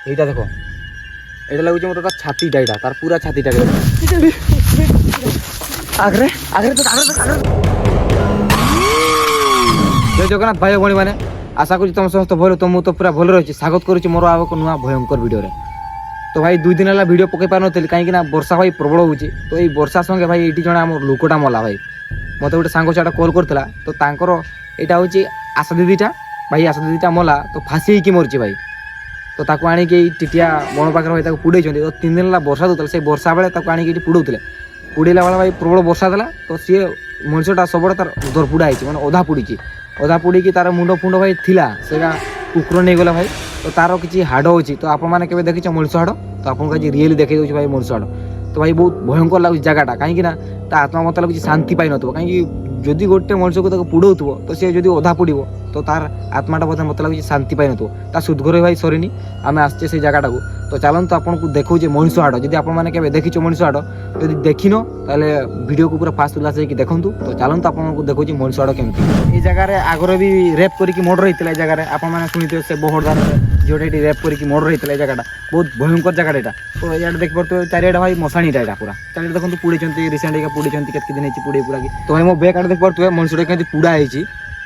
এইটা দেখো, এটা লাগুছে মতো তার ছাতিটা, এটা তার পুরা ছাতিটাকে আগ্রে আগ্রে তো আগ্রে জয় জগন্নাথ ভাই ভଉଣୀ ମାନେ, আশা করছি তোমার সমস্ত ভালো। তো মু তো পুরা ভালো রয়েছে। স্বাগত করছি মোর আগ নূয়া ভয়ঙ্কর ভিডিওরে। তো ভাই 2 দিন হল ভিডিও পকাই পারনଥିଲି কাହିଁକି ନା ବର୍ଷା ଭାଇ ପ୍ରବଳ ହେଉଛି। ତ ଏଇ ବର୍ଷା ସଙ୍ଗେ ଭାଇ ଏଇଠି ଜଣେ ଆମର ଲୋକଟା ମଲା ଭାଇ। ମୋତେ ଗୋଟେ ସାଙ୍ଗ ଛୁଆଟା କଲ୍ କରିଥିଲା। ତ ତାଙ୍କର ଏଇଟା ହେଉଛି ଆଶା ଦିଦିଟା ଭାଇ, ଆଶା ଦିଦିଟା ମଲା ତ ଫାସି ହେଇକି ମରିଛି ଭାଇ। ତ ତାକୁ ଆଣିକି ଏଇ ଟିଟିଆ ବଣ ପାଖରେ ଭାଇ ତାକୁ ପୁଡ଼େଇଛନ୍ତି। ତ 3 ଦିନ ହେଲା ବର୍ଷା ଦେଉଥିଲା, ସେଇ ବର୍ଷା ବେଳେ ତାକୁ ଆଣିକି ଏଇଠି ପୁଡ଼ଉଥିଲେ। ପୁଡ଼େଇଲା ବେଳେ ଭାଇ ପ୍ରବଳ ବର୍ଷା ଦେଲା। ତ ସିଏ ମଣିଷଟା ସବୁବେଳେ ତାର ଦରପୁଡ଼ା ହେଇଛି, ମାନେ ଅଧା ପୁଡ଼ିଛି। ଅଧା ପୁଡ଼ିକି ତାର ମୁଣ୍ଡ ଫୁଣ୍ଡ ଭାଇ ଥିଲା, ସେଇଟା କୁକୁର ନେଇଗଲା ଭାଇ। ତ ତାର କିଛି ହାଡ଼ ଅଛି। ତ ଆପଣମାନେ କେବେ ଦେଖିଛ ମଣିଷ ହାଡ଼? ତ ଆପଣଙ୍କୁ ଆଜି ରିଏଲି ଦେଖେଇ ଦେଉଛି ଭାଇ ମଣିଷ ହାଡ଼। ତ ଭାଇ ବହୁତ ଭୟଙ୍କର ଲାଗୁଛି ଜାଗାଟା, କାହିଁକି ନା ତା ଆତ୍ମା ମତେ ଲାଗୁଛି ଶାନ୍ତି ପାଇନଥିବ। କାହିଁକି ଯଦି ଗୋଟେ ମଣିଷକୁ ତାକୁ ପୁଡ଼ଉଥିବ ତ ସିଏ ଯଦି ଅଧା ପୁଡ଼ିବ ତ ତାର ଆତ୍ମାଟା ବୋଧେ ମତେ ଲାଗୁଛି ଶାନ୍ତି ପାଇନଥିବ। ତା ସୁଦଘର ଭାଇ ସରିନି, ଆମେ ଆସିଛେ ସେଇ ଜାଗାଟାକୁ। ତ ଚାଲନ୍ତୁ ଆପଣଙ୍କୁ ଦେଖାଉଛେ ମଣିଷ ହାଡ଼। ଯଦି ଆପଣମାନେ କେବେ ଦେଖିଛ ମଣିଷ ହାଡ଼, ଯଦି ଦେଖିନ ତାହେଲେ ଭିଡ଼ିଓକୁ ପୁରା ଫାଷ୍ଟ କ୍ଲାସ୍ ହେଇକି ଦେଖନ୍ତୁ। ତ ଚାଲନ୍ତୁ ଆପଣଙ୍କୁ ଦେଖାଉଛି ମଣିଷ ହାଡ଼ କେମିତି। এই ଜାଗାରେ ଆଗରେ ବି ରେପ୍ କରିକି ମର୍ଡର ହେଇଥିଲା। এই ଜାଗାରେ ଆପଣମାନେ ଶୁଣିଥିବେ ସେ ବୋହଡ଼ଦାର ଯେଉଁଟା ଏଠି ରେପ୍ କରିକି ମର୍ଡର ହେଇଥିଲା। এই ଜାଗାଟା ବହୁତ ଭୟଙ୍କର ଜାଗାଟା ଏଇଟା। ତ ଏଇଆଡ଼େ ଦେଖିପାରୁଥିବେ ଚାରିଆଡ଼େ ଭାଇ ମଶାଣିଟା ଏଇଟା ପୁରା ଚାରିଆଡ଼େ ଦେଖନ୍ତୁ ପୁଡ଼ିଛନ୍ତି। ରିସେଣ୍ଟ ଏଇକା ପୁଡ଼ିଛନ୍ତି, କେତେ ଦିନ ହେଇଛି ପୁଡ଼ି ପୁରାକି। ତ ଭାଇ ମୋ ବ୍ୟାକ୍ ଆଡ଼େ ଦେଖିପାରୁଥିବେ ମଣିଷଟା କେମିତି ପୁଡ଼ା ହେଇଛି।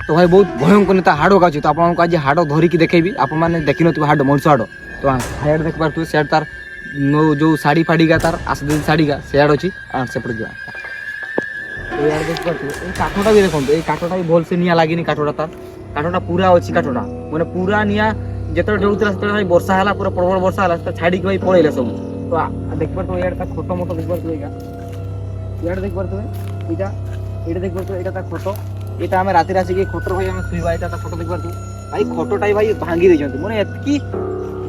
ତ ଭାଇ ବହୁତ ଭୟଙ୍କର ତା ହାଡ଼ ଅଛି। ତ ଆପଣଙ୍କୁ ଆଜି ହାଡ଼ ଧରିକି ଦେଖେଇବି। ଆପଣମାନେ ଦେଖିନଥିବେ ହାଡ଼, ମଣିଷ ହାଡ଼। ତ ହାଡ଼ ଦେଖିପାରୁଥିବେ ସିଆଡ଼େ ତାର ଯେଉଁ ଶାଢ଼ୀ ଫାଡ଼ିକା ତାର ଆସଦି ଶାଢ଼ୀକା ସିଆଡ଼େ ଅଛି। ସେପଟେ ଯିବା ଏଇଆଡ଼େ ଦେଖିପାରୁଥିବେ। ଏଇ କାଠଟା ବି ଦେଖନ୍ତୁ, ଏଇ କାଠଟା ବି ଭଲସେ ନିଆଁ ଲାଗିନି। କାଠଟା ତାର କାଠଟା ପୁରା ଅଛି। କାଠଟା ମାନେ ପୁରା ନିଆଁ ଯେତେବେଳେ ଜଳୁଥିଲା ସେତେବେଳେ ଭାଇ ବର୍ଷା ହେଲା, ପୁରା ପ୍ରବଳ ବର୍ଷା ହେଲା, ସେଟା ଛାଡ଼ିକି ଭାଇ ପଳେଇଲା ସବୁ। ତ ଦେଖିପାରୁଥିବେ ଇଆଡ଼େ ତା ଖଟ ମଟ ଦେଖିପାରୁଥିବେ। ଏଇଟା ଇଆଡ଼େ ଦେଖିପାରୁଥିବେ, ଏଇଟା ଏଇଟା ଦେଖିପାରୁଥିବେ, ଏଇଟା ତା ଖଟ। ଏଇଟା ଆମେ ରାତିରେ ଆସିକି ଖଟରେ ଭାଇ ଆମେ ଶୋଇବା। ଏଇଟା ତା ଖଟ ଦେଖିପାରୁଥିବେ ଭାଇ। ଖଟଟା ଭାଇ ଭାଙ୍ଗି ଦେଇଛନ୍ତି, ମାନେ ଏତିକି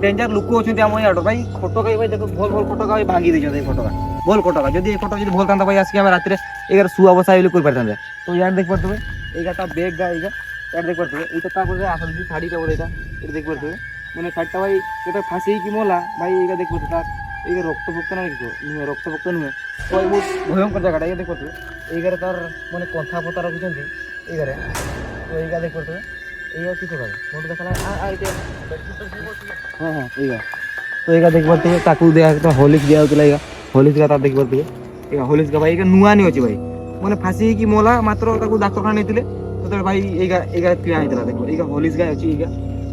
ଡେଞ୍ଜର ଲୋକ ଅଛନ୍ତି ଆମ ଇଆଡ଼େ ଭାଇ। ଖଟକା ଭାଇ ଦେଖ ଭଲ ଭଲ ଖଟକା ଭାଇ ଭାଙ୍ଗି ଦେଇଛନ୍ତି। ଏଇ ଖଟକା ଭଲ ଖଟକା, ଯଦି ଏ ଖଟ ଯଦି ଭଲ ଥାନ୍ତା ଭାଇ ଆସିକି ଆମେ ରାତିରେ ଏଗାର ଶୁଆ ବସା ବୋଲି କରିପାରିଥାନ୍ତେ। ତ ଇଆଡ଼େ ଦେଖିପାରୁଥିବେ ଏଇଟା ତା ବେଗ୍ ଗା, ଏଇଟା ଇଆଡ଼େ ଦେଖିପାରୁଥିବେ। ଏଇଟା ତାପରେ ଆସନ୍ତି ଶାଢ଼ୀଟା ବୋଧେ ଏଇଟା ଏଇଟା ଦେଖିପାରୁଥିବେ। ମାନେ ଶାଢ଼ୀଟା ଭାଇ ଯେତେବେଳେ ଫାସି ହେଇକି ମଲା ଭାଇ। ଏଇଟା ଦେଖିପାରୁଥିବେ ତାର ଏଇଟା ରକ୍ତ ଫକ୍ତ ନୁହେଁ, ରକ୍ତ ଫକ୍ତ ନୁହେଁ। ତ ଭାଇ ବହୁତ ଭୟଙ୍କର ଜାଗାଟା। ଏଇଟା ଦେଖିପାରୁଥିବେ ଏଇଗାରେ ତାର ମାନେ କନ୍ଥା ଫଥା ରଖିଛନ୍ତି ଏଇଗାରେ। ତ ଏଇଗା ଦେଖିପାରୁଥିବେ ଏଇଗା କିଛି ଭାଇ ମୋଟ ଦେଖା ହଁ ହଁ ଏଇଗା। ତ ଏଇଗା ଦେଖିପାରୁଥିବେ ତାକୁ ଦିଆ ହୋଲିସ୍ ଦିଆଯାଉଥିଲା। ଏଇଗା ହୋଲିସ୍ ତାର ଦେଖିପାରୁଥିବେ। ଏଇଗା ହୋଲିସ୍ ଭାଇ ଏଇଗା ନୂଆ ନି ଅଛି ଭାଇ, ମାନେ ଫାସି ହେଇକି ମଲା ମାତ୍ର ତାକୁ ଡାକ୍ତରଖାନା ନେଇଥିଲେ। ସେତେବେଳେ ଭାଇ ଏଇଗା ଏଇଗା କିଣା ହେଇଥିଲା। ଦେଖ ଏଇଗା ହୋଲିସ୍ ଗାଏ ଅଛି। ଏଇଗା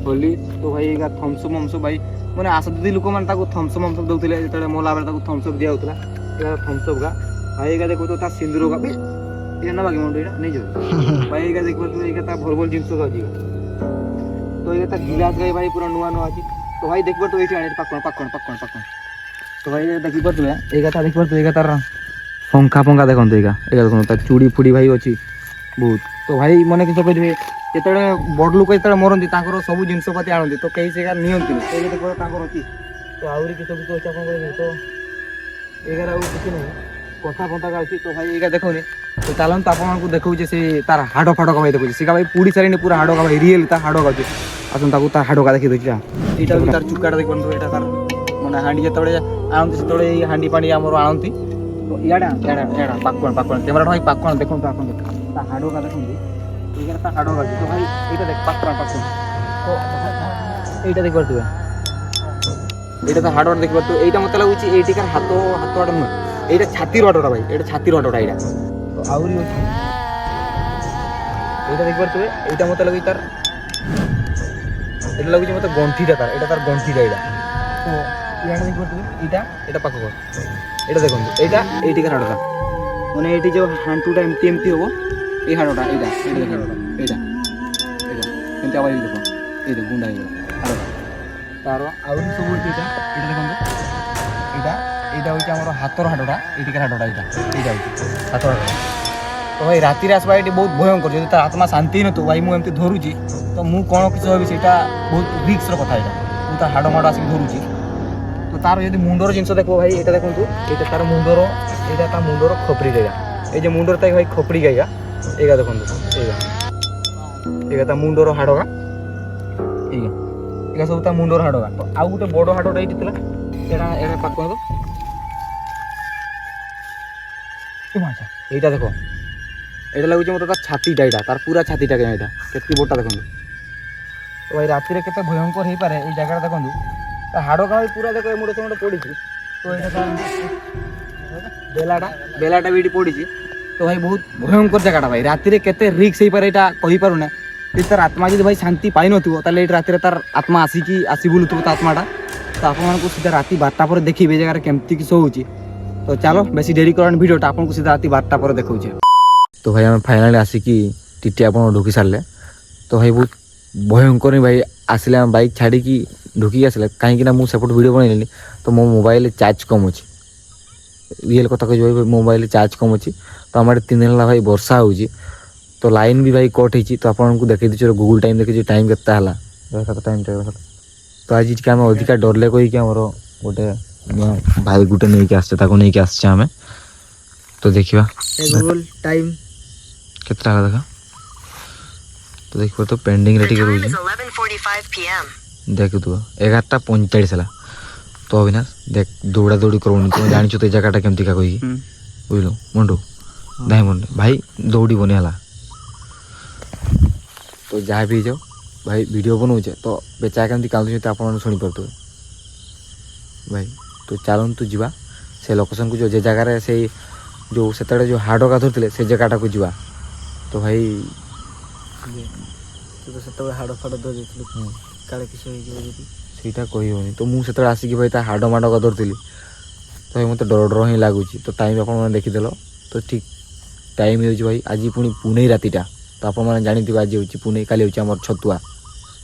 ହୋଲିସ୍ ତ ଭାଇ ଏଇଗା ଥମ୍ସଅପ୍ ମମ୍ସଅପ୍ ଭାଇ, ମାନେ ଆସନ୍ତି ଲୋକମାନେ ତାକୁ ଥମ୍ସଅପ୍ ମମ୍ସଅପ୍ ଦେଉଥିଲେ। ଯେତେବେଳେ ମଲା ବେଳେ ତାକୁ ଥମ୍ସଅପ୍ ଦିଆଯାଉଥିଲା। ଏଇଗା ଥମ୍ସଅପ୍ ଗା ଭାଇ। ଏଇଗା ଦେଖୁଥିବ ତା ସିନ୍ଦୁର ଗା ବି ଏଇଟା ନେବା କି ମୁଣ୍ଡ ଏଇଟା ନେଇଯିବ ଭାଇ। ଏଇଗା ଦେଖିପାରୁଥିବେ ଏଇଗା ତା ଭଲ ଭଲ ଜିନିଷ ଅଛି। ତ ଏଇଗା ତା ଗିଲାସ ଗାଈ ଭାଇ ପୁରା ନୂଆ ନୂଆ ଅଛି। ତ ଭାଇ ଦେଖିପାରୁଥିବେ ଏଇଠି ଆଣି ପାକଣ ପାକଣ ପାକଣ ପାକଣ। ତ ଭାଇ ଦେଖିପାରୁଥିବେ ଏଇଗା ତା ଦେଖିପାରୁଥିବେ ଏଇଗା ତାର ପଙ୍ଖା ଫଙ୍କା ଦେଖନ୍ତୁ। ଏଇଗା ଏଇଗା ଦେଖନ୍ତୁ ତା ଚୁଡ଼ି ଫୁଡ଼ି ଭାଇ ଅଛି ବହୁତ। ତ ଭାଇ ମନେ କିଛି କହିଥିବେ ଯେତେବେଳେ ବଡ଼ ଲୋକ ଯେତେବେଳେ ମରନ୍ତି ତାଙ୍କର ସବୁ ଜିନିଷ ପାତି ଆଣନ୍ତି। ତ କେହି ସେଇଗା ନିଅନ୍ତିନି। ଏଇଗା ଦେଖିବ ତାଙ୍କର ଅଛି। ତ ଆହୁରି କିଛି କିଛି ଅଛି ଆପଣ କହିବେ। ତ ଏଇଗାରେ ଆଉ କିଛି ନାହିଁ, କଥା ଫନ୍ଥା ଅଛି। ତ ଭାଇ ଏଇଗା ଦେଖୁନି। ତ ଚାଲନ୍ତୁ ଆପଣଙ୍କୁ ଦେଖାଉଛି ସେ ତାର ହାଡ଼ ଫାଡ଼ ଭାଇ ଦେଖୁଛି। ସେ ଭାଇ ପୁଡ଼ି ସାରିନି ପୁରା ହାଡ଼ ଭାଇ, ରିଏଲ ତା ହାଡ଼ ଅଛି। ଆସନ୍ତୁ ତାକୁ ତା ହାଡ଼ ଦେଖି ଦେଉଛି। ଏଇଟା ହେଉଛି ତାର ଚୁକାଟା ଦେଖନ୍ତୁ। ଏଇଟା ତାର ମାନେ ହାଣ୍ଡି ଯେତେବେଳେ ଆଣନ୍ତି ସେତେବେଳେ ଏଇ ହାଣ୍ଡି ପାଣି ଆମର ଆଣନ୍ତି। ତ ଇଆଡ଼େ ଇଆଡ଼େ ପାକଣ ପାକଣ କ୍ୟାମେରାଟା ଭାଇ ପାକଣ ଦେଖନ୍ତୁ। ଆପଣ ତା ହାଡ଼ଟା ଦେଖନ୍ତୁ। ଏଇଗାରେ ତା ହାଡ଼ ଅଛି। ତ ଭାଇ ଏଇଟା ଦେଖ ପାକଣ ପାକଣ। ତ ଏଇଟା ଦେଖିପାରୁଥିବେ, ଏଇଟା ତା ହାଡ଼ ଦେଖିପାରୁଥିବେ। ଏଇଟା ମୋତେ ଲାଗୁଛି ଏଇଠିକାର ହାତ ହାଡ଼ ନୁହେଁ, ଏଇଟା ଛାତିର ହାଡ଼ଟା ଭାଇ। ଏଇଟା ଛାତିର ହାଡ଼ଟା ଏଇଟା। ତ ଆହୁରି ଅଛି ଏଇଟା ଦେଖିପାରୁଥିବେ। ଏଇଟା ମୋତେ ଲାଗୁଛି ତାର ଏଇଟା ଲାଗୁଛି ମୋତେ ଗଣ୍ଠିଟା ତାର। ଏଇଟା ତାର ଗଣ୍ଠିଟା ଏଇଟା। ତ ଇଆଡ଼େ ଦେଖିପାରୁଥିବେ ଏଇଟା ଏଇଟା ପାଖ ଏଇଟା ଦେଖନ୍ତୁ। ଏଇଟା ଏଇଠିକାର ହାଡ଼ଟା, ମାନେ ଏଇଠି ଯେଉଁ ହାଣ୍ଟୁଟା ଏମିତି ଏମିତି ହେବ ଏଇ ହାଡ଼ଟା ଏଇଟା ଏଇଟା ଦେଖନ୍ତୁ। ଏଇଟା ଏଇଟା ଏମିତି ଆବାଜ ଦେଖ ଏଇଟା ଗୁଣ୍ଡା ହେଇଗଲା ହାଡ଼ଟା ତାର। ଆହୁରି ସବୁ ଅଛି ଏଇଟା ଏଇଟା ଦେଖନ୍ତୁ। ଏଇଟା ଏଇଟା ହେଉଛି ଆମର ହାତର ହାଡ଼ଟା। ଏଇଠିକାର ହାଡ଼ଟା ଏଇଟା ଏଇଟା ହେଉଛି ହାତର ହାଡ଼ଟା। ତ ଭାଇ ରାତିରେ ଆସିବା ଏଠି ବହୁତ ଭୟଙ୍କର। ଯଦି ତା ଆତ୍ମା ଶାନ୍ତି ହେଇନଥିବ ଭାଇ ମୁଁ ଏମିତି ଧରୁଛି ତ ମୁଁ କ'ଣ କିଛି ଭାବି ସେଇଟା ବହୁତ ରିକ୍ସର କଥା। ଏଇଟା ମୁଁ ତା ହାଡ଼ ମାଡ଼ ଆସିକି ଧରୁଛି। ତ ତାର ଯଦି ମୁଣ୍ଡର ଜିନିଷ ଦେଖିବ ଭାଇ, ଏଇଟା ଦେଖନ୍ତୁ। ଏଇଟା ତାର ମୁଣ୍ଡର, ଏଇଟା ତା ମୁଣ୍ଡର ଖପରି ଗାଇଗା। ଏଇ ଯେ ମୁଣ୍ଡର ତା ଭାଇ ଖପରି ଗାଇଗା ଏଇଗା ଦେଖନ୍ତୁ। ଏଇଗା ଏଇଗା ତା ମୁଣ୍ଡର ହାଡ଼ଗା ଏଇଗା ଏଇଗା ସବୁ ତା ମୁଣ୍ଡର ହାଡ଼ଗା। ତ ଆଉ ଗୋଟେ ବଡ଼ ହାଡ଼ଟା ଏଇଠି ଥିଲା। ଏଇଟା ଏଇଟା ପାଖ এইটা দেখো, এটা লাগুছে মতো তার ছাতিটা। এটা তার পুরা ছাতিটাকে। এটা কেতকি বড়টা দেখুন। তো ভাই রাତିରେ କେତେ ଭୟଙ୍କର ହେଇପାରେ ଏଇ ଜାଗାଟା ଦେଖନ୍ତୁ ତା ହାଡ଼ କାମ ପୁରା ଦେଖ ଏମୁଣ୍ଡ ସେମୁଣ୍ଡ ପଡ଼ିଛି ତ ଏଇଟା ବେଲାଟା ବି ଏଠି ପଡ଼ିଛି ତ ଭାଇ ବହୁତ ଭୟଙ୍କର ଜାଗାଟା ଭାଇ ରାତିରେ କେତେ ରିକ୍ସ ହେଇପାରେ ଏଇଟା କହିପାରୁନା ଯଦି ତାର ଆତ୍ମା ଯଦି ଭାଇ ଶାନ୍ତି ପାଇନଥିବ ତାହେଲେ ଏଇଠି ରାତିରେ ତାର ଆତ୍ମା ଆସିକି ଆସି ବୁଲୁଥିବ ତା ଆତ୍ମାଟା ତ ଆପଣମାନଙ୍କୁ ସିଧା ରାତି 12ଟା ପରେ ଦେଖିବେ ଏ ଜାଗାରେ କେମିତି କିସ ହେଉଛି ତ ଚାଲ ବେଶୀ ଡେରି କରନି ଭିଡ଼ିଓଟା ଆପଣଙ୍କୁ ସିଧା ରାତି 12ଟା ପରେ ଦେଖାଉଛି ତ ଭାଇ ଆମେ ଫାଇନାଲି ଆସିକି ଟିଟି ଆପଣ ଢୁକି ସାରିଲେ ତ ଭାଇ ବହୁତ ଭୟଙ୍କର ହିଁ ଭାଇ ଆସିଲେ ଆମେ ବାଇକ୍ ଛାଡ଼ିକି ଢୁକିକି ଆସିଲେ କାହିଁକିନା ମୁଁ ସେପଟୁ ଭିଡ଼ିଓ ବନେଇଲିନି ତ ମୋ ମୋବାଇଲରେ ଚାର୍ଜ କମ୍ ଅଛି ରିଏଲ୍ କଥା କହିଛି ଭାଇ ମୋବାଇଲରେ ଚାର୍ଜ କମ୍ ଅଛି ତ ଆମ ଏଠି 3 ଦିନ ହେଲା ଭାଇ ବର୍ଷା ହେଉଛି ତ ଲାଇନ୍ ବି ଭାଇ କଟ୍ ହେଇଛି ତ ଆପଣଙ୍କୁ ଦେଖେଇ ଦେଉଛି ଗୁଗୁଲ୍ ଟାଇମ୍ ଦେଖିଛି ଟାଇମ୍ କେତେ ହେଲା ଟାଇମ୍ଟା ତ ଆଜି ଟିକେ ଆମେ ଅଧିକା ଡରଲେ କହିକି ଆମର ଗୋଟେ ଭାଇ ଗୋଟେ ନେଇକି ଆସିଛେ ତାକୁ ନେଇକି ଆସିଛେ ଆମେ ତ ଦେଖିବା ଗୁଗୁଲ୍ ଟାଇମ୍ କେତେଟା ହେଲା ଦେଖା ତ ଦେଖିବ ତ ପେଣ୍ଡିଂରେ ଟିକେ ରହୁଛି ଦେଖୁଥିବ 11:45 ହେଲା ତ ଅବିନାଶ ଦେଖ ଦୌଡ଼ା ଦୌଡ଼ି କରୁନି ତୁମେ ଜାଣିଛ ତ ଏ ଜାଗାଟା କେମିତିକା କହିକି ବୁଝିଲୁ ମୁଣ୍ଡୁ ନାଇଁ ମୁଣ୍ଡ ଭାଇ ଦୌଡ଼ିବନି ହେଲା ତ ଯାହା ବି ହେଇଯାଉ ଭାଇ ଭିଡ଼ିଓ ବନଉଛେ ତ ବେଚା କେମିତି କାନ୍ଦୁଛି ତ ଆପଣମାନେ ଶୁଣିପାରୁଥିବେ ଭାଇ ତ ଚାଲନ୍ତୁ ଯିବା ସେ ଲୋକେସନ୍କୁ ଯିବ ଯେ ଜାଗାରେ ସେଇ ଯେଉଁ ସେତେବେଳେ ଯେଉଁ ହାଡ଼ ଗାଧୁଥିଲେ ସେ ଜାଗାଟାକୁ ଯିବା ତ ଭାଇ ତୁ ତ ସେତେବେଳେ ହାଡ଼ ଫାଡ଼ ଧରିଥିଲୁ କାଳେ କିସ ହେଇଯିବ ଯଦି ସେଇଟା କହିହେବନି ତ ମୁଁ ସେତେବେଳେ ଆସିକି ଭାଇ ତା ହାଡ଼ ମାଡ଼ ଧରିଥିଲି ତ ଭାଇ ମୋତେ ଡର ଡର ହିଁ ଲାଗୁଛି ତ ଟାଇମ୍ ଆପଣମାନେ ଦେଖିଦେଲ ତ ଠିକ୍ ଟାଇମ୍ ହେଉଛି ଭାଇ ଆଜି ପୁଣି ପୁନେଇ ରାତିଟା ତ ଆପଣମାନେ ଜାଣିଥିବେ ଆଜି ହେଉଛି ପୁନେଇ କାଲି ହେଉଛି ଆମର ଛତୁଆ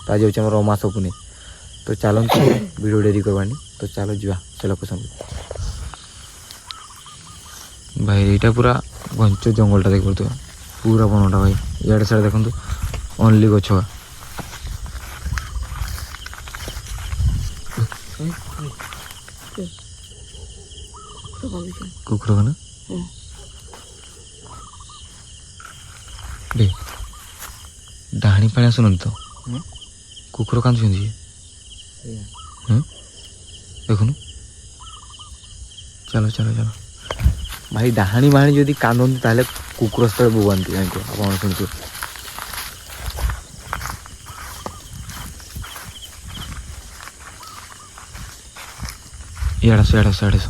ତ ଆଜି ହେଉଛି ଆମର ଅମାସ ପୁନେଇ ତ ଚାଲନ୍ତୁ ଭିଡ଼ିଓ ଡେରି କରବାନି ତ ଚାଲ ଯିବା ସେ ଲୋକେସନ୍କୁ ଭାଇ ଏଇଟା ପୁରା ଘଞ୍ଚ ଜଙ୍ଗଲଟା ଦେଖିପାରୁଥିବ ପୁରା ବଣଟା ଭାଇ ଇଆଡ଼େ ସିଆଡ଼େ ଦେଖନ୍ତୁ ଅନଲି ଗଛ କୁକୁର ନା ବେ ଡାହାଣୀ ପାଣି ଆସୁନାହାନ୍ତି ତ କୁକୁର କାନ୍ଦୁଛନ୍ତି ଦେଖୁନୁ ଚାଲ ଚାଲ ଚାଲ ଭାଇ ଡାହାଣୀ ମାଣି ଯଦି କାନ୍ଦନ୍ତି ତାହେଲେ କୁକୁର ସେତେବେଳେ ବୋବାନ୍ତି ଜାଣିଥିବ ଆପଣ ଶୁଣିଥିବେ ଇଆଡ଼େ ଆସ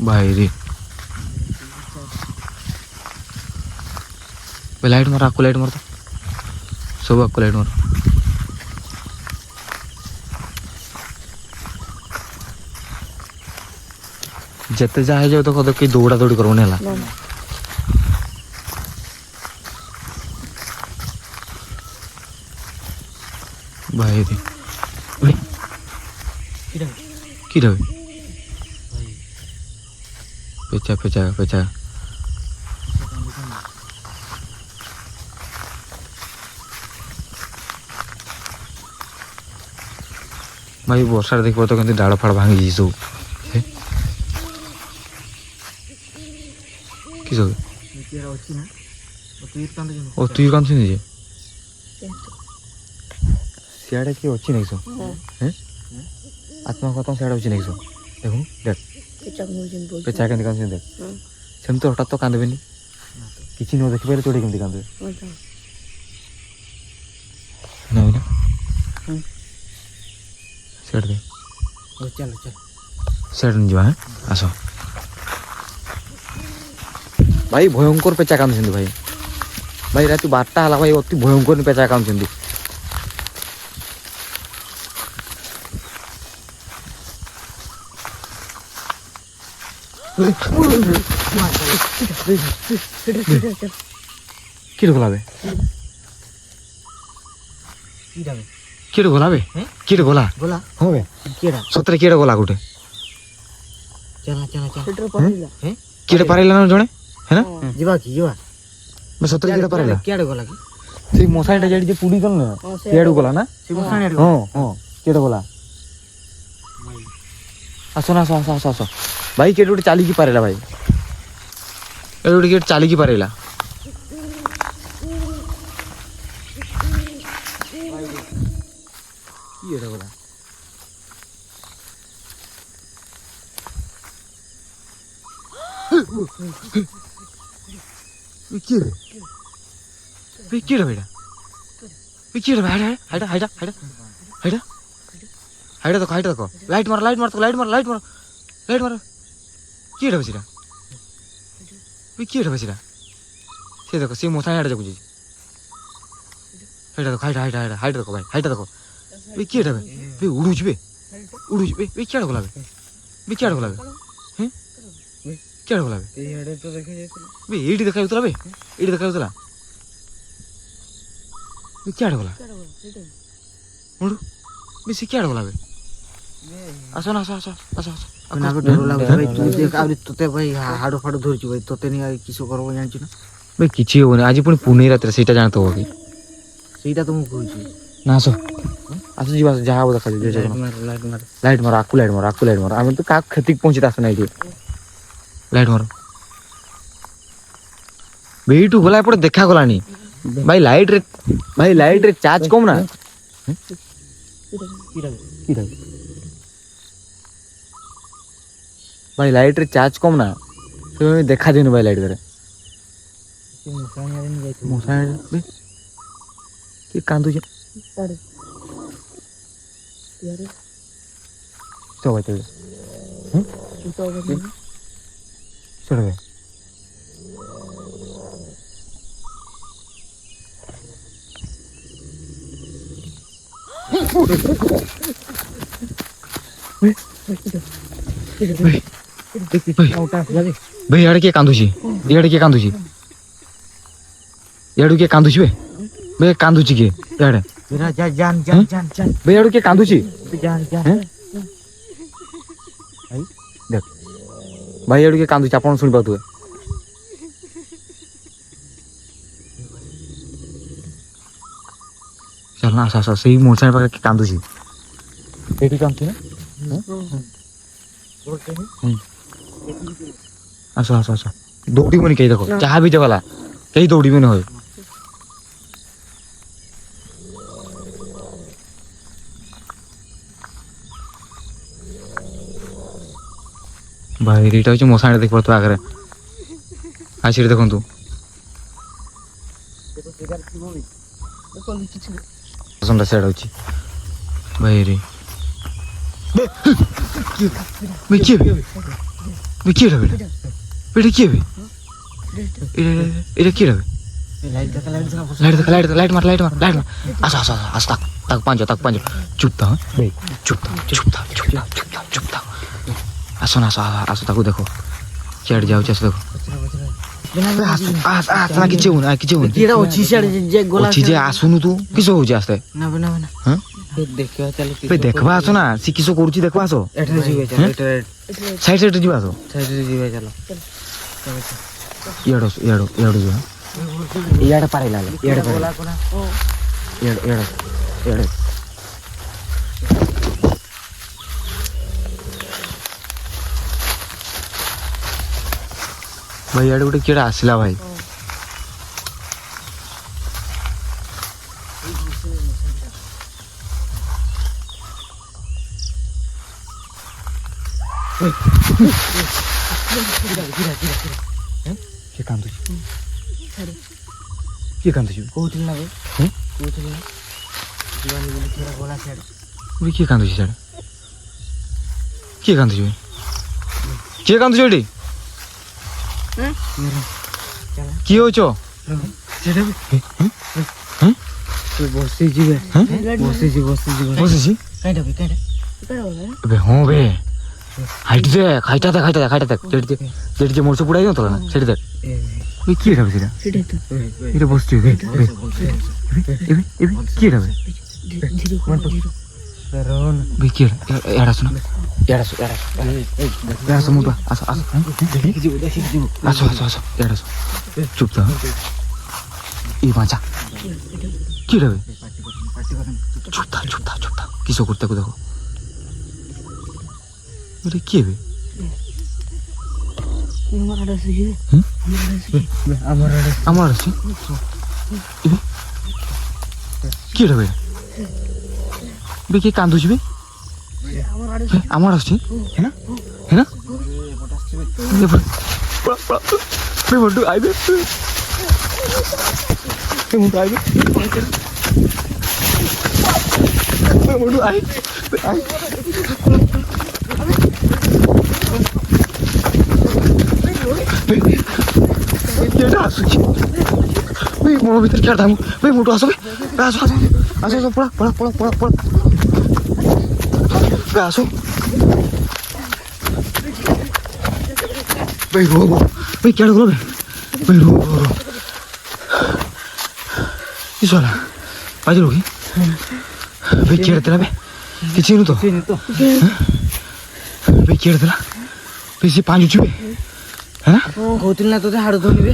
ଭାଇ ରେ ଲାଇଟ୍ ମାର ଆକୁ ଲାଇଟ୍ ମାର ତ ସବୁ ଆକୁ ଲାଇଟ୍ ମାର ଯେତେ ଯାହା ହେଇଯାଉ ତ କେହି ଦୌଡ଼ା ଦୌଡ଼ି କରବନି ହେଲା ଭାଇ ରେ কি রে পেঁচা পেঁচা পেঁচা ଭାଇ ବର୍ଷାରେ ଦେଖିବ ତ କେମିତି ଡାଳ ଫାଳ ଭାଙ୍ଗିଛି ସବୁ କି ସବୁ ଓ ତୁଇ କାନ୍ଦୁଛନ୍ତି ଯେ ସିଆଡ଼େ କିଏ ଅଛି ନାଇଁ ସବୁ ଆତ୍ମା କଥା ସିଆଡ଼େ ଅଛି ନାଇଁ ସବୁ ଦେଖୁନୁ ଦେଖ ପେଚା କେମିତି କାନ୍ଦୁଛନ୍ତି ଦେଖ ସେମିତି ହଠାତ୍ ତ କାନ୍ଦିବେନି କିଛି ନ ଦେଖିପାରିଲେ ଚଢ଼ି କେମିତି କାନ୍ଦିବେ ନାଇଁ ନା ସିଆଡ଼େ ଦେ ଚାଲ ଚାଲ ସିଆଡ଼େ ଯିବା ଆସ ଭାଇ ଭୟଙ୍କର ପେଚା କାନ୍ଦୁଛନ୍ତି ଭାଇ ଭାଇ ରାତି 12ଟା ହେଲା ଭାଇ ଅତି ଭୟଙ୍କର ପେଚା କାନ୍ଦୁଛନ୍ତି କିଏ ଗଲା ବେ କିଏ ଗଲା ବେ କିଏ ଗଲା ହଁ ବେ ସତରେ କିଏ ଗଲା ଗୋଟେ କିଏ ପାରିଲା ନା ଜଣେ है ना ଯିବା କି ଯିବା मैं सତରେ କିଏ ପାରିଲା କିଏ ଗଲା କି ସେଇ ମଶାଣିଟା ଯେଠି ଯେ ପୁଡ଼ି ଗଲ ନା କିଏ ଗଲା ନା ସେ ମଶାଣି ହଁ ହଁ କିଏ ଗଲା ଆସ ନା ଆସ ଭାଇ କିଏ ଗୋଟେ ଚାଲିକି ପାରିଲା ଭାଇ ଏ ଗୋଟେ କିଏ ଚାଲିକି ପାରିଲା କିଏ ଗଲା କିଏ বে কি রে বেটা বে কি রে hydra hydra hydra hydra hydra hydra দেখো লাইট মার কি রে বেটা বে কি রে বেটা সে দেখো সে মশাই হাইডা যাকুছি হাইডা দেখো হাইডা দেখো ভাই হাইডা দেখো বে কি রে বে উড়ুছ বে বে কি গলা বে কি গলা হ্যাঁ কি গলা বে এইটি দেখা যাଉଥିଲା বে এইটি দেখা যাଉଥିଲା বে কি ଗଲା ମୁଣ୍ଡୁ ବେଶୀ କିଆଡ଼େ ଗଲା ବେ ଆସ ଡର ଲାଗୁଛି ଭାଇ ତୁ ଦେখ ଆହୁରି ତୋତେ ଭାଇ ହାଡ ଫାଡ ଧରୁଛୁ ଭାଇ ତୋତେ ନେଇ କିସ କରବ ଜାଣିଛୁ ନା ବେ କିଛି ହବନି ଆଜି ପୁଣି ପୁନେଇ ରାତିରେ ସେଇଟା ଜାଣିଥିବ କି ସେଇଟା ତ ମୁଁ କହୁଛି ନା ଆସ ଯିବା ଯାହା ହବ ଦେଖାଯିବ ଲାଇଟ୍ ମାର ଆକୁ ଲାଇଟ୍ ମାର ଆମେ ତ କାହାକୁ କ୍ଷତିକି ପହଞ୍ଚି ଆସ ନାହିଁ ଲାଇଟ୍ ମାର ବେଇଠୁ ଗଲା ଏପଟେ ଦେଖାଗଲାନି ଭାଇ ଲାଇଟ୍ରେ ଚାର୍ଜ କମ ନା भाई लाइट रे चार्ज कम ना तो देखा देनु भाई लाइट करे मोसाई के कांदू जे तो भाई चलो भाई भाई यार के कांदुची यार के कांदुची बे बे कांदुची के यार मेरा जान बे यार के कांदुची जान देख भाई यार के कांदुची आपण सुन पातु चल ना सा सही मोरसाई पाके के कांदुची एटी कांदुची ना आस दौड़बनी कहीं देखो चाह भी जगला कहीं दौड़बनी हो भाई रीटा हो मशा देख पार आगे आज देखु सेड हो भाई रे किए बेटा किए এটা কি রে লাইট মার আস তাক পাঁচ চুপ থাক আসো না আসো তাকে দেখো চেয়ার যাচ্ছে আসো দেখো না কিছু হবনি কিরা ওছি সিয়াড়ে যে গোলা ওছি যে আসুনু তু কিস হচ্ছে আস্তে না হ্যাঁ ଦେଖିବା ଚାଲ ଦେଖବା ଆସ ନା ସେ କିସ କରୁଛି ଦେଖବା ଆସ ଏଠାରେ ଯିବେ ଚାଲ ସାଇଡ ଯିବା ଆସ ସାଇଡରେ ଯିବେ ଚାଲ ଇଆଡେ ଯିବା ଇଆଡେ ପାରେଇଲା ଇଆଡେ ଭାଇ ଇଆଡେ ଗୋଟେ କିଏଟା ଆସିଲା ଭାଇ କିଏ କାନ୍ଦୁଛି କହୁଥିଲି ନା ଭାଇ କହୁଥିଲି ନା ଯିବାନି ବୋଲି କିରା ଗଲା ସିଆଡେ କିଏ କାନ୍ଦୁଛି ସିଆଡେ କିଏ କାନ୍ଦୁଛି ଏଠି କିଏ ଅଛ ବସିଯିବେ ବସିଛି ଏବେ ହଁ ବେ ହାଇଟ୍ ଦେখ ସେଠି ଯେ ମଣିଷ ବୁଡ଼ା ହେଇଯାଉଥିଲା ନା ସେଠି ଦେখ କିଏ ଢାବେ ସେଟା ଏଇଟା ବସିଛୁ ଏବେ କିଏ ଢାବେ କିଏ ଏଆଡେ ଆସୁନ ଆସ ମୁଁ ଆସ ଏଆଡେ ଆସ ଚୁପ୍ ଥା এই বাঁচা কি রে চুপ থা কিসব করতে দেখো এটা কি হবে আমার আছে কি রে বে কি কান্দুছি বে আমার আছে হ্যাঁ বন্ধু আইবে ମୁଣ୍ଡ ଆଇ ମୁଣ୍ଡ ଆଇ କେଟା ଆସୁଛି ଭାଇ ମୋ ଭିତରେ କେଟା ଧାମ ଭାଇ ମୁଣ୍ଡ ଆସ ଭାଇ ଆସ ଆସ ଆସ ପଳା ପଳା ପଳା ପଳା ପଳା ଭାଇ ଆସ ଭାଇ ରୁହ ଭାଇ କେଡ଼ା ଗଲ ଭାଇ ରୁହ ରୁହ କିସଲା ବାଜିଲୁ କି ଭାଇ କେଡ଼ା ଥିଲା ବେ କିଛି ନୁ ତ ଭାଇ କେଡ଼ା ଥିଲା ଭାଇ ସେ ପାଞ୍ଚ ଯିବେ হ্যাঁ କହୁଥିଲି ନା ତୋତେ ହାଡ଼ ଧରିବେ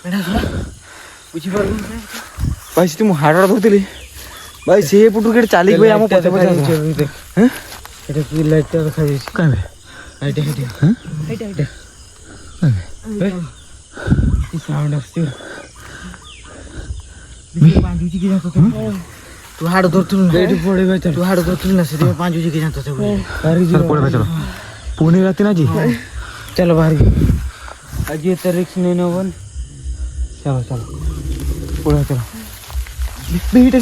ଏଇଟା ଶୁଣା ବୁଝିପାରିଲୁ ଭାଇ ସେଠି ମୁଁ ହାଡ଼ ଧରୁଥିଲି ଭାଇ ସେ ପଟୁ କେଟେ ଚାଲିକି ଭାଇ ଆମ ପଛେ ପଛେ ହଁ ଏଇଟା କି ଲାଇଟ୍ଟା ଦେଖାଯାଉଛି କାଇଁ ଏଇଟା ଏଇଟା ଏଇଟା କି ସାଉଣ୍ଡ ଆସୁଛି ପାଞ୍ଚୁଛି କି ଜାଣିଛ ତୁ ହାଡ଼ ଧରୁଥିଲୁ ନା ଏଇଠି ପଡ଼ିବା ତୁ ହାଡ଼ ଧରୁଥିଲୁ ନା ସେଥିପାଇଁ ପାଞ୍ଚୁଛି କି ଜାଣିଛ ପଡ଼ିବା ଚଲ ପୁଣି ରାତି ନା ଜି चलो बाहर आज ये रिक्स नहीं ना बन चलो चलो पड़ा चलो बेटा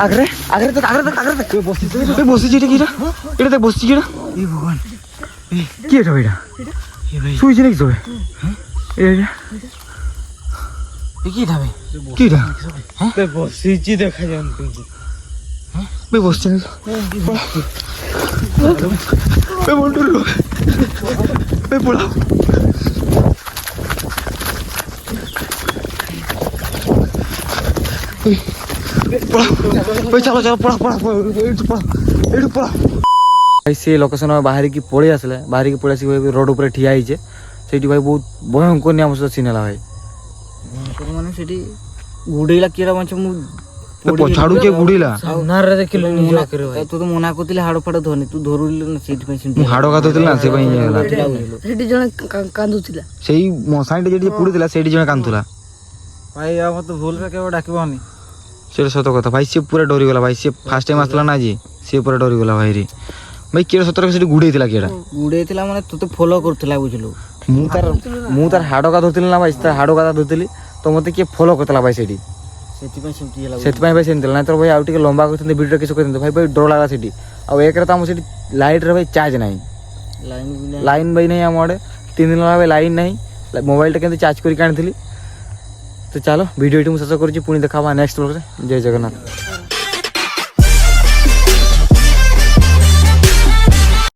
आगरे आगरे तक बसी जेटा कीटा एटा तक बसी जेटा ये भगवान की एटा बेटा ये भाई सुई जेने किसो एटा ये की था भाई कीटा हां बे बसी जी देखा जान तुमको बे बसी ने बे बोलतो रो बे बोला चलो चलो पड़ा पड़ा पड़ा पड़ा से लोकेशन बाहर की पड़े आसले बाहर की पड़े आस रोड उपर ठिया होइछे सेठी भाई बहुत भयंकर नियम सहित सीन है भाई माने सेठी गुडेला केरा माछ मु पछाड़ू के गुड़ीला नारे देखिलो निजा करे भाई तू तो मना करतिले हाडो फाडो धरनी तू धरुल ना सेठी पे सिंटी हाडो का तो ना से पई होला सेठी जने कांदुथिला सेही मसाइट जेडी पुडीला सेठी जने कांदुला भाई आ मत भूल से केबो डाकिबोनी से सत कथा भाई से पूरा डरी गला भाई से फर्स्ट टाइम आसला ना जी से पूरा डरी गला भाई रे भाई केड़ा सतर से गुड़ेइतिला केड़ा गुडेइतिला माने तू तो फॉलो करथिला बुझलो मु तार हाडो का धरतिल ना भाई तार हाडो का धरतिली तो मते के फॉलो करतला भाई सेठी सेठी सिंटी होला सेठी भाई सेंतल ना तो भाई आउट के लंबा करते वीडियो किस करते भाई भाई डर लगा सेठी आ एक रे त हम सेठी लाइट रे भाई चार्ज नहीं लाइन भाई नहीं हम आड़े 3 दिन भाई लाइन नहीं मोबाइल टा केंते चार्ज करी काणथिली तो चलो वीडियो एटी मु शेष करूची पुणी देखाबा नेक्स्ट ब्लॉग रे जय जगन्नाथ।